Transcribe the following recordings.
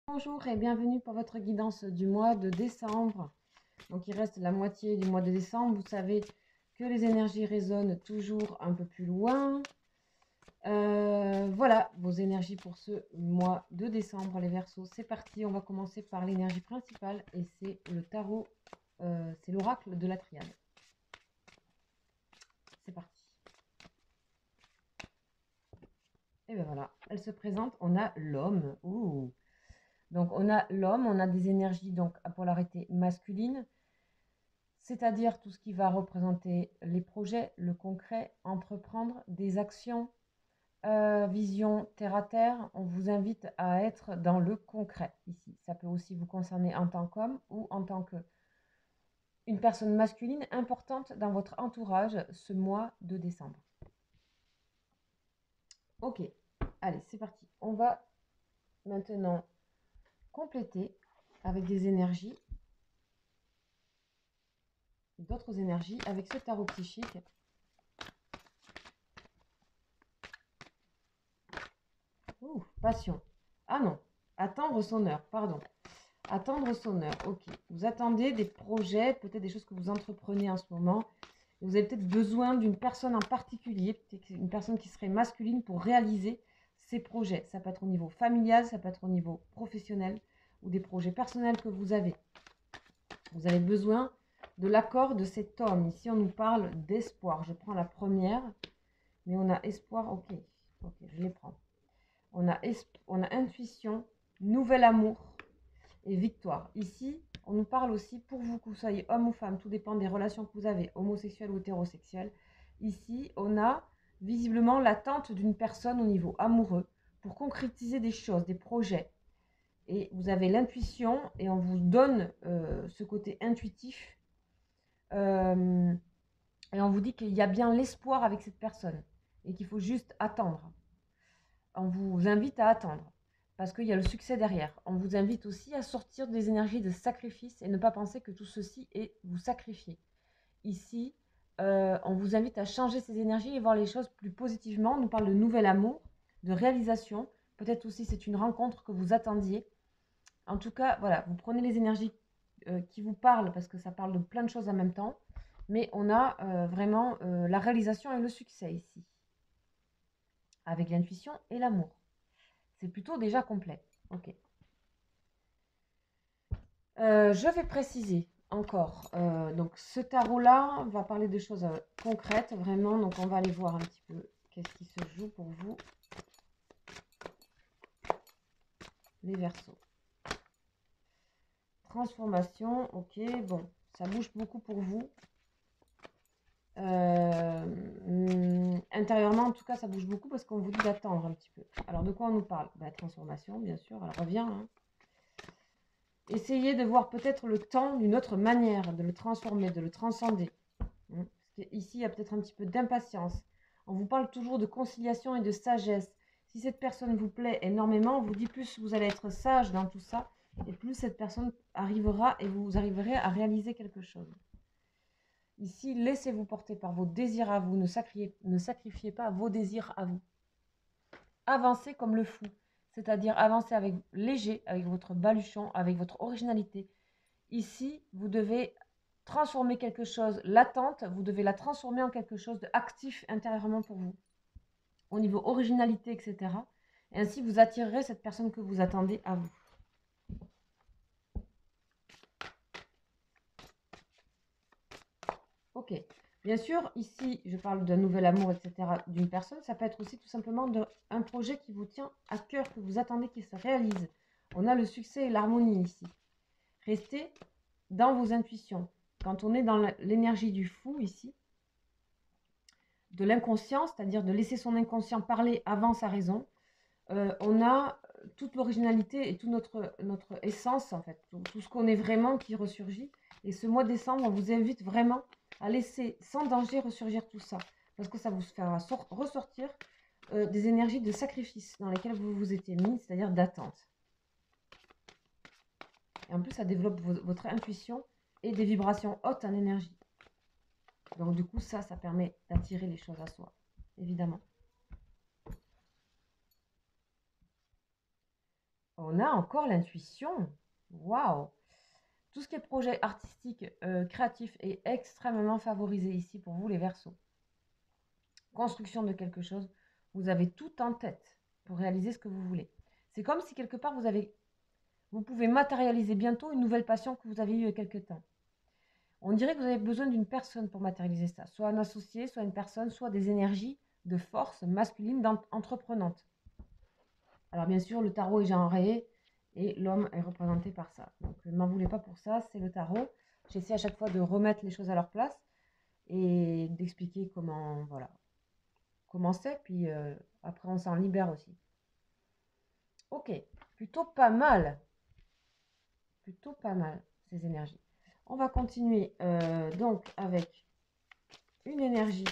Bonjour et bienvenue pour votre guidance du mois de décembre. Donc il reste la moitié du mois de décembre. Vous savez que les énergies résonnent toujours un peu plus loin. Voilà vos énergies pour ce mois de décembre, les Verseaux. C'est parti, on va commencer par l'énergie principale et c'est le tarot, c'est l'oracle de la triade. C'est parti. Et bien voilà, elle se présente, on a l'homme. Ouh. Donc on a l'homme, on a des énergies donc à polarité masculine, c'est-à-dire tout ce qui va représenter les projets, le concret, entreprendre des actions, vision terre à terre. On vous invite à être dans le concret ici. Ça peut aussi vous concerner en tant qu'homme ou en tant que une personne masculine importante dans votre entourage ce mois de décembre. Ok, allez, c'est parti. On va maintenant compléter avec des énergies, d'autres énergies, avec ce tarot psychique. Ouh, passion. Ah non, attendre son heure, pardon. Attendre son heure, ok. Vous attendez des projets, peut-être des choses que vous entreprenez en ce moment. Vous avez peut-être besoin d'une personne en particulier, peut-être une personne qui serait masculine pour réaliser ces projets. Ça peut être au niveau familial, ça peut être au niveau professionnel ou des projets personnels que vous avez. Vous avez besoin de l'accord de cet homme. Ici, on nous parle d'espoir. Je prends la première, mais on a espoir, ok. Ok, je les prends. On a intuition, nouvel amour et victoire. Ici, on nous parle aussi, pour vous, que vous soyez homme ou femme, tout dépend des relations que vous avez, homosexuelles ou hétérosexuelles. Ici, on a visiblement l'attente d'une personne au niveau amoureux pour concrétiser des choses, des projets. Et vous avez l'intuition et on vous donne ce côté intuitif. Et on vous dit qu'il y a bien l'espoir avec cette personne et qu'il faut juste attendre. On vous invite à attendre parce qu'il y a le succès derrière. On vous invite aussi à sortir des énergies de sacrifice et ne pas penser que tout ceci est vous sacrifier. Ici, on vous invite à changer ces énergies et voir les choses plus positivement. On nous parle de nouvel amour, de réalisation. Peut-être aussi c'est une rencontre que vous attendiez. En tout cas, voilà, vous prenez les énergies qui vous parlent parce que ça parle de plein de choses en même temps. Mais on a vraiment la réalisation et le succès ici, avec l'intuition et l'amour. C'est plutôt déjà complet. Ok. Je vais préciser encore. Donc, ce tarot-là va parler de choses concrètes, vraiment. Donc, on va aller voir un petit peu qu'est-ce qui se joue pour vous, les Verseaux. Transformation, ok. Bon, ça bouge beaucoup pour vous. Intérieurement, en tout cas, ça bouge beaucoup parce qu'on vous dit d'attendre un petit peu. Alors, de quoi on nous parle? Transformation, bien sûr, elle revient. Hein. Essayez de voir peut-être le temps d'une autre manière, de le transformer, de le transcender. Parce qu'ici, il y a peut-être un petit peu d'impatience. On vous parle toujours de conciliation et de sagesse. Si cette personne vous plaît énormément, on vous dit plus vous allez être sage dans tout ça, et plus cette personne arrivera et vous arriverez à réaliser quelque chose. Ici, laissez-vous porter par vos désirs à vous, ne sacrifiez pas vos désirs à vous. Avancez comme le fou, c'est-à-dire avancez avec léger, avec votre baluchon, avec votre originalité. Ici, vous devez transformer quelque chose, l'attente, vous devez la transformer en quelque chose d'actif intérieurement pour vous, au niveau originalité, etc. Et ainsi, vous attirerez cette personne que vous attendez à vous. Ok. Bien sûr, ici, je parle d'un nouvel amour, etc., d'une personne. Ça peut être aussi tout simplement un projet qui vous tient à cœur, que vous attendez qu'il se réalise. On a le succès et l'harmonie ici. Restez dans vos intuitions. Quand on est dans l'énergie du fou ici, de l'inconscient, c'est-à-dire de laisser son inconscient parler avant sa raison, on a toute l'originalité et toute notre essence, en fait, tout ce qu'on est vraiment qui ressurgit. Et ce mois de décembre, on vous invite vraiment à laisser sans danger ressurgir tout ça, parce que ça vous fera ressortir des énergies de sacrifice dans lesquelles vous vous étiez mis, c'est-à-dire d'attente. Et en plus, ça développe votre intuition et des vibrations hautes en énergie. Donc du coup, ça permet d'attirer les choses à soi, évidemment. On a encore l'intuition. Waouh! Tout ce qui est projet artistique, créatif est extrêmement favorisé ici pour vous les Verseaux. Construction de quelque chose, vous avez tout en tête pour réaliser ce que vous voulez. C'est comme si quelque part vous pouvez matérialiser bientôt une nouvelle passion que vous avez eue il y a quelque temps. On dirait que vous avez besoin d'une personne pour matérialiser ça, soit un associé, soit une personne, soit des énergies de force masculine entreprenante. Alors bien sûr, le tarot est genré et l'homme est représenté par ça. Donc ne m'en voulez pas pour ça, c'est le tarot. J'essaie à chaque fois de remettre les choses à leur place et d'expliquer comment, voilà, comment c'est, puis après on s'en libère aussi. Ok, plutôt pas mal ces énergies. On va continuer donc avec une énergie.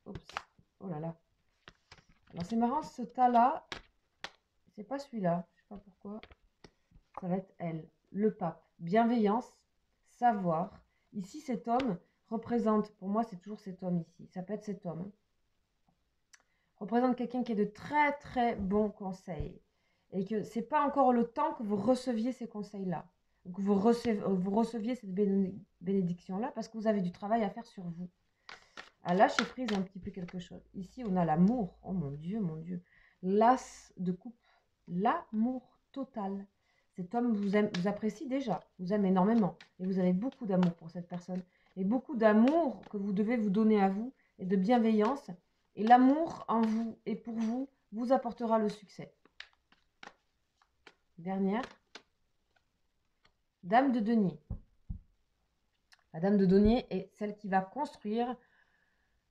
Oups, oh là là. Alors c'est marrant, ce tas-là, c'est pas celui-là, je sais pas pourquoi. Ça va être elle, le pape. Bienveillance, savoir. Ici, cet homme représente, pour moi, c'est toujours cet homme ici. Ça peut être cet homme. Représente quelqu'un qui a de très très bons conseils. Et que c'est pas encore le temps que vous receviez ces conseils-là. Que vous receviez cette bénédiction-là parce que vous avez du travail à faire sur vous. À lâcher prise un petit peu quelque chose. Ici, on a l'amour. Oh mon Dieu, mon Dieu. L'as de coupe. L'amour total. Cet homme vous apprécie déjà, vous aime énormément. Et vous avez beaucoup d'amour pour cette personne. Et beaucoup d'amour que vous devez vous donner à vous. Et de bienveillance. Et l'amour en vous et pour vous vous apportera le succès. Dernière. Dame de denier. La dame de denier est celle qui va construire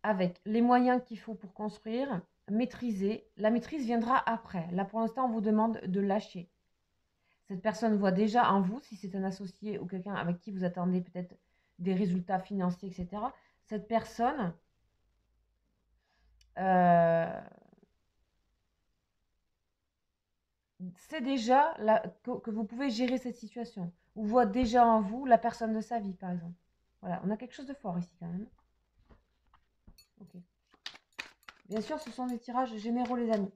avec les moyens qu'il faut pour construire, maîtriser. La maîtrise viendra après. Là, pour l'instant, on vous demande de lâcher. Cette personne voit déjà en vous, si c'est un associé ou quelqu'un avec qui vous attendez peut-être des résultats financiers, etc. Cette personne sait déjà que vous pouvez gérer cette situation. Ou voit déjà en vous la personne de sa vie, par exemple. Voilà, on a quelque chose de fort ici quand même. Ok. Bien sûr, ce sont des tirages généraux, les amis.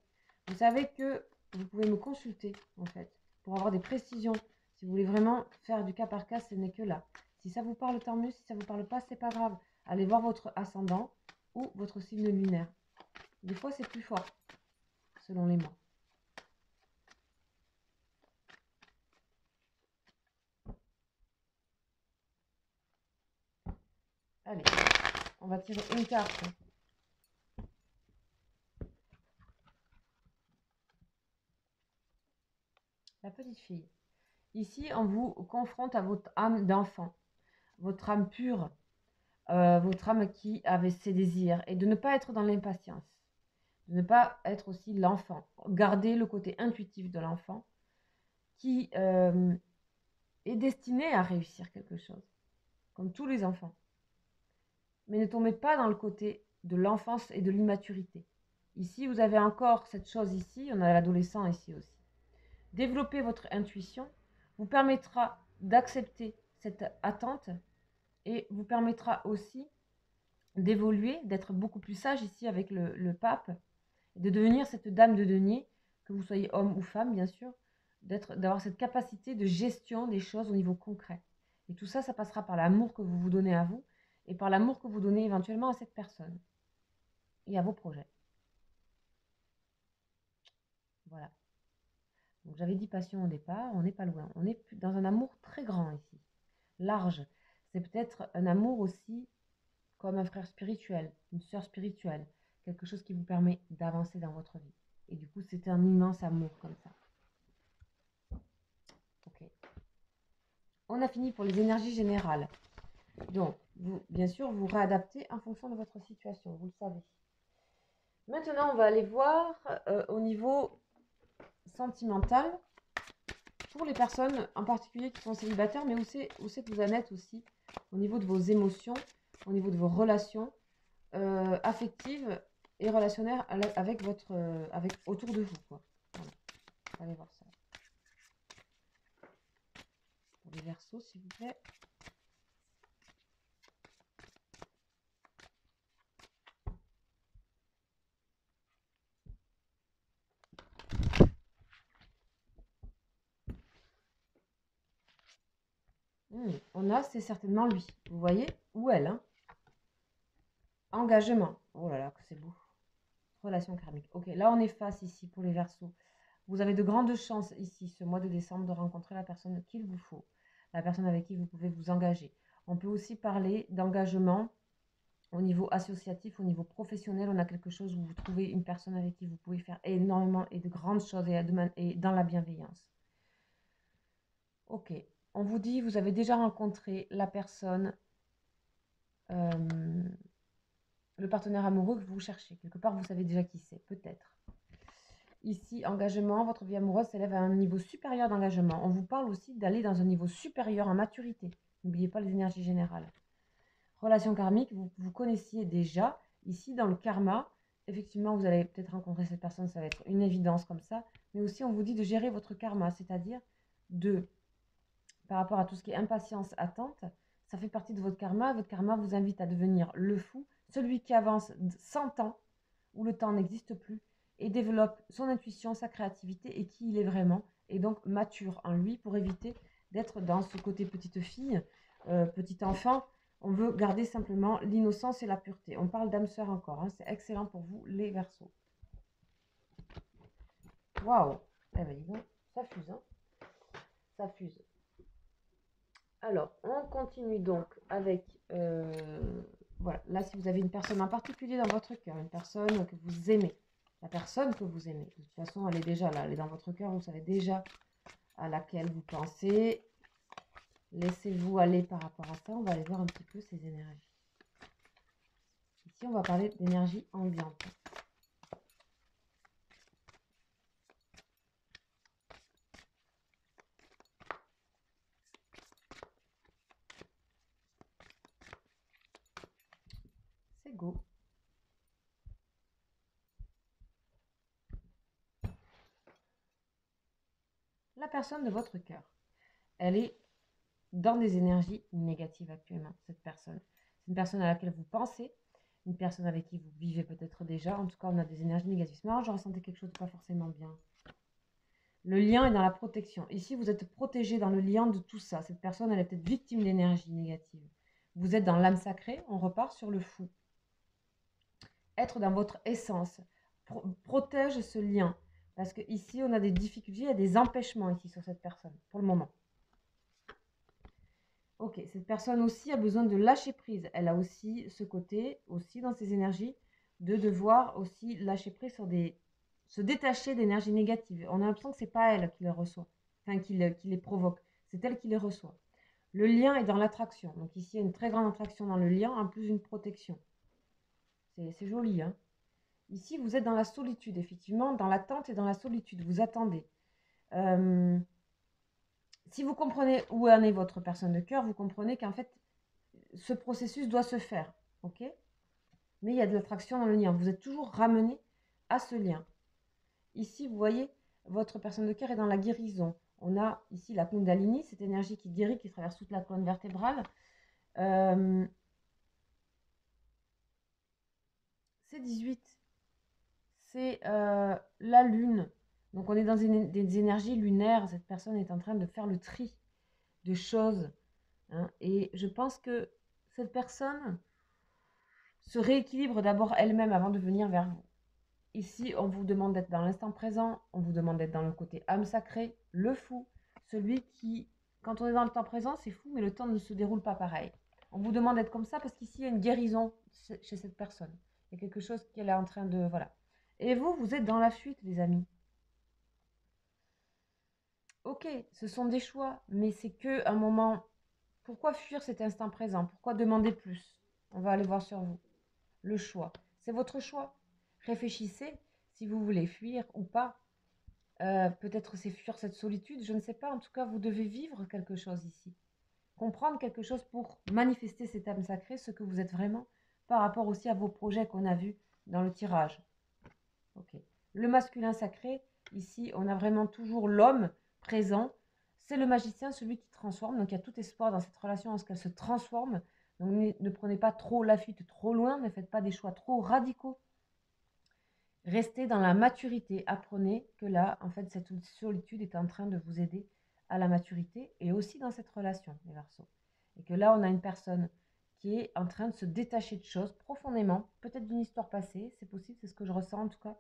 Vous savez que vous pouvez me consulter, en fait, pour avoir des précisions. Si vous voulez vraiment faire du cas par cas, ce n'est que là. Si ça vous parle, tant mieux. Si ça ne vous parle pas, c'est pas grave. Allez voir votre ascendant ou votre signe lunaire. Des fois, c'est plus fort, selon les mois. Allez, on va tirer une carte. La petite fille. Ici, on vous confronte à votre âme d'enfant, votre âme pure, votre âme qui avait ses désirs, et de ne pas être dans l'impatience, de ne pas être aussi l'enfant. Garder le côté intuitif de l'enfant qui est destiné à réussir quelque chose, comme tous les enfants. Mais ne tombez pas dans le côté de l'enfance et de l'immaturité. Ici, vous avez encore cette chose ici, on a l'adolescent ici aussi. Développer votre intuition vous permettra d'accepter cette attente et vous permettra aussi d'évoluer, d'être beaucoup plus sage ici avec le pape, et de devenir cette dame de denier, que vous soyez homme ou femme bien sûr, d'avoir cette capacité de gestion des choses au niveau concret. Et tout ça, ça passera par l'amour que vous vous donnez à vous et par l'amour que vous donnez éventuellement à cette personne et à vos projets. Voilà. Donc j'avais dit passion au départ, on n'est pas loin. On est dans un amour très grand ici, large. C'est peut-être un amour aussi comme un frère spirituel, une sœur spirituelle, quelque chose qui vous permet d'avancer dans votre vie. Et du coup, c'est un immense amour comme ça. Ok. On a fini pour les énergies générales. Donc, vous, bien sûr, vous réadaptez en fonction de votre situation, vous le savez. Maintenant, on va aller voir au niveau sentimental, pour les personnes en particulier qui sont célibataires, mais où c'est que vous en êtes aussi, au niveau de vos émotions, au niveau de vos relations affectives et relationnelles avec autour de vous, quoi. Voilà. On va aller voir ça. Pour les Verseaux, s'il vous plaît. on a, c'est certainement lui. Vous voyez? Ou elle. Hein. Engagement. Oh là là, que c'est beau. Relation karmique. Ok, là on est face ici pour les Verseaux. Vous avez de grandes chances ici, ce mois de décembre, de rencontrer la personne qu'il vous faut. La personne avec qui vous pouvez vous engager. On peut aussi parler d'engagement au niveau associatif, au niveau professionnel. On a quelque chose où vous trouvez une personne avec qui vous pouvez faire énormément et de grandes choses et dans la bienveillance. Ok, on vous dit, vous avez déjà rencontré la personne, le partenaire amoureux que vous cherchez. Quelque part, vous savez déjà qui c'est, peut-être. Ici, engagement, votre vie amoureuse s'élève à un niveau supérieur d'engagement. On vous parle aussi d'aller dans un niveau supérieur en maturité. N'oubliez pas les énergies générales. Relation karmique, vous connaissiez déjà. Ici, dans le karma, effectivement, vous allez peut-être rencontrer cette personne, ça va être une évidence comme ça. Mais aussi, on vous dit de gérer votre karma, c'est-à-dire par rapport à tout ce qui est impatience, attente, ça fait partie de votre karma. Votre karma vous invite à devenir le fou, celui qui avance sans temps, où le temps n'existe plus, et développe son intuition, sa créativité et qui il est vraiment, et donc mature en lui pour éviter d'être dans ce côté petite fille, petit enfant. On veut garder simplement l'innocence et la pureté. On parle d'âme sœur encore, hein. C'est excellent pour vous les Verseaux. Waouh. Eh ben dis donc, ça fuse, hein. Ça fuse. Alors, on continue donc avec, voilà, là si vous avez une personne en particulier dans votre cœur, une personne que vous aimez, la personne que vous aimez, de toute façon elle est déjà là, elle est dans votre cœur, vous savez déjà à laquelle vous pensez, laissez-vous aller par rapport à ça, on va aller voir un petit peu ces énergies. Ici on va parler d'énergie ambiante. C'est go. La personne de votre cœur, elle est dans des énergies négatives actuellement, cette personne. C'est une personne à laquelle vous pensez, une personne avec qui vous vivez peut-être déjà. En tout cas, on a des énergies négatives. Mais je ressentais quelque chose de pas forcément bien. Le lien est dans la protection. Ici, vous êtes protégé dans le lien de tout ça. Cette personne, elle est peut-être victime d'énergie négative. Vous êtes dans l'âme sacrée, on repart sur le fou. Être dans votre essence protège ce lien. Parce que ici, on a des difficultés, il y a des empêchements ici sur cette personne, pour le moment. Ok, cette personne aussi a besoin de lâcher prise. Elle a aussi ce côté, aussi dans ses énergies, de devoir aussi lâcher prise sur se détacher d'énergies négatives. On a l'impression que ce n'est pas elle qui les reçoit, enfin qui les provoque, c'est elle qui les reçoit. Le lien est dans l'attraction. Donc ici, il y a une très grande attraction dans le lien, en plus une protection. C'est joli, hein. Ici, vous êtes dans la solitude, effectivement, dans l'attente et dans la solitude. Vous attendez. Si vous comprenez où en est votre personne de cœur, vous comprenez qu'en fait, ce processus doit se faire, ok? Mais il y a de l'attraction dans le lien. Vous êtes toujours ramené à ce lien. Ici, vous voyez, votre personne de cœur est dans la guérison. On a ici la Kundalini, cette énergie qui guérit, qui traverse toute la colonne vertébrale. C'est 18. C'est la lune. Donc on est dans des énergies lunaires. Cette personne est en train de faire le tri de choses. Hein. Et je pense que cette personne se rééquilibre d'abord elle-même avant de venir vers vous. Ici, on vous demande d'être dans l'instant présent, on vous demande d'être dans le côté âme sacrée, le fou, celui qui, quand on est dans le temps présent, c'est fou, mais le temps ne se déroule pas pareil. On vous demande d'être comme ça parce qu'ici, il y a une guérison chez cette personne. Il y a quelque chose qu'elle est en train de... Voilà. Et vous, vous êtes dans la fuite, les amis. Ok, ce sont des choix, mais c'est que un moment... Pourquoi fuir cet instant présent? Pourquoi demander plus? On va aller voir sur vous. Le choix. C'est votre choix. Réfléchissez si vous voulez fuir ou pas. Peut-être c'est fuir cette solitude, je ne sais pas. En tout cas, vous devez vivre quelque chose ici. Comprendre quelque chose pour manifester cette âme sacrée, ce que vous êtes vraiment, par rapport aussi à vos projets qu'on a vus dans le tirage. Ok. Le masculin sacré, ici, on a vraiment toujours l'homme présent. C'est le magicien, celui qui transforme. Donc, il y a tout espoir dans cette relation, en ce qu'elle se transforme. Donc, ne prenez pas trop la fuite trop loin. Ne faites pas des choix trop radicaux. Restez dans la maturité. Apprenez que là, en fait, cette solitude est en train de vous aider à la maturité et aussi dans cette relation, les Verseaux. Et que là, on a une personne qui est en train de se détacher de choses profondément, peut-être d'une histoire passée, c'est possible, c'est ce que je ressens en tout cas.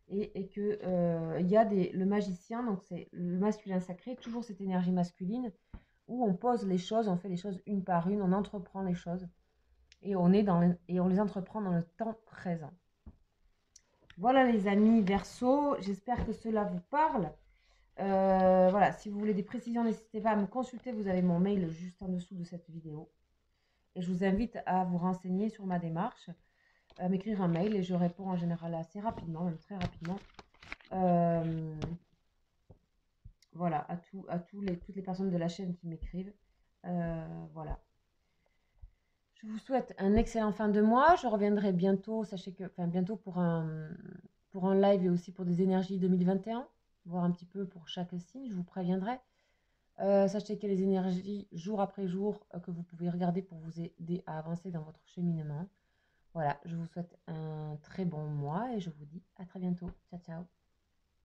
Et que il y a le magicien, donc c'est le masculin sacré, toujours cette énergie masculine, où on pose les choses, on fait les choses une par une, on entreprend les choses, et on les entreprend dans le temps présent. Voilà les amis Verseau, j'espère que cela vous parle. Voilà, si vous voulez des précisions, n'hésitez pas à me consulter, vous avez mon mail juste en dessous de cette vidéo. Et je vous invite à vous renseigner sur ma démarche, à m'écrire un mail et je réponds en général assez rapidement, même très rapidement. Voilà, toutes les personnes de la chaîne qui m'écrivent. Voilà. Je vous souhaite un excellent fin de mois. Je reviendrai bientôt, sachez que, enfin bientôt pour un live et aussi pour des énergies 2021, voir un petit peu pour chaque signe, je vous préviendrai. Sachez qu'il y a les énergies jour après jour que vous pouvez regarder pour vous aider à avancer dans votre cheminement. Voilà, je vous souhaite un très bon mois et je vous dis à très bientôt. Ciao, ciao.